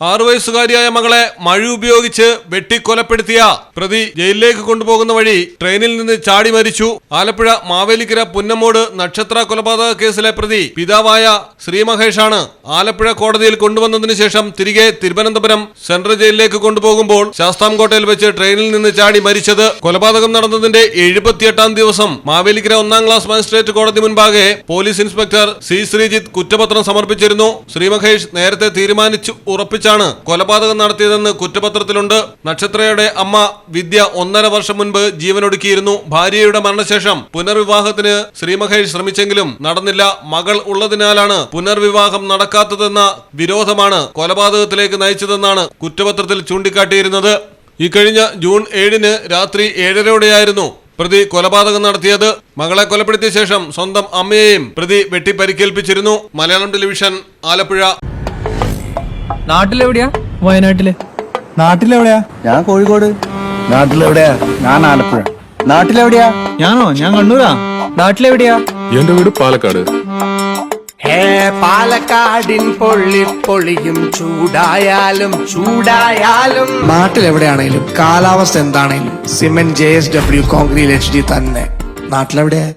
6 വയസ്സുകാരിയായ മകളെ മഴ ഉപയോഗിച്ച് വെട്ടിക്കൊലപ്പെടുത്തിയ പ്രതി ജയിലിലേക്ക് കൊണ്ടുപോകുന്ന വഴി ട്രെയിനിൽ നിന്ന് ചാടി മരിച്ചു. ആലപ്പുഴ മാവേലിക്കര പുന്നമോട് നക്ഷത്ര കൊലപാതക കേസിലെ പ്രതി പിതാവായ ശ്രീമഹേഷാണ് ആലപ്പുഴ കോടതിയിൽ കൊണ്ടുവന്നതിനു ശേഷം തിരികെ തിരുവനന്തപുരം സെൻട്രൽ ജയിലിലേക്ക് കൊണ്ടുപോകുമ്പോൾ ശാസ്താംകോട്ടയിൽ വെച്ച് ട്രെയിനിൽ നിന്ന് ചാടി മരിച്ചത്. കൊലപാതകം നടന്നതിന്റെ 78ാം ദിവസം മാവേലിക്കര 1ാം ക്ലാസ് മജിസ്ട്രേറ്റ് കോടതി മുൻപാകെ പോലീസ് ഇൻസ്പെക്ടർ സി ശ്രീജിത്ത് കുറ്റപത്രം സമർപ്പിച്ചിരുന്നു. ശ്രീമഹേഷ് നേരത്തെ തീരുമാനിച്ചു ഉറപ്പിച്ച കൊലപാതകം നടത്തിയതെന്ന് കുറ്റപത്രത്തിലുണ്ട്. നക്ഷത്രയുടെ അമ്മ വിദ്യ 1.5 വർഷം മുൻപ് ജീവനൊടുക്കിയിരുന്നു. ഭാര്യയുടെ മരണശേഷം പുനർവിവാഹത്തിന് ശ്രീമഹേഷ് ശ്രമിച്ചെങ്കിലും നടന്നില്ല. മകൾ ഉള്ളതിനാലാണ് പുനർവിവാഹം നടക്കാത്തതെന്ന വിരോധമാണ് കൊലപാതകത്തിലേക്ക് നയിച്ചതെന്നാണ് കുറ്റപത്രത്തിൽ ചൂണ്ടിക്കാട്ടിയിരുന്നത്. ഇക്കഴിഞ്ഞ ജൂൺ 7-ന് രാത്രി 7:30-ഓടെയായിരുന്നു പ്രതി കൊലപാതകം നടത്തിയത്. മകളെ കൊലപ്പെടുത്തിയ ശേഷം സ്വന്തം അമ്മയെയും പ്രതി വെട്ടിപ്പരിക്കേൽപ്പിച്ചിരുന്നു. മലയാളം ടെലിവിഷൻ, ആലപ്പുഴ. നാട്ടിലെവിടെയാ? വയനാട്ടില്. നാട്ടിലെവിടെയാ? ഞാൻ കോഴിക്കോട്. നാട്ടിലെവിടെയാ? ഞാൻ ആലപ്പുഴ. നാട്ടിലെവിടെയാ? ഞാനോ? ഞാൻ കണ്ണൂരാ. നാട്ടിലെവിടെയാ? എന്റെ വീട് പാലക്കാട്. പാലക്കാടിൻ പൊള്ളിപ്പൊളിയും ചൂടായാലും നാട്ടിലെവിടെയാണേലും കാലാവസ്ഥ എന്താണേലും സിമെന്റ് JSW കോൺക്രീറ്റ് HD തന്നെ. നാട്ടിലെവിടെയാ?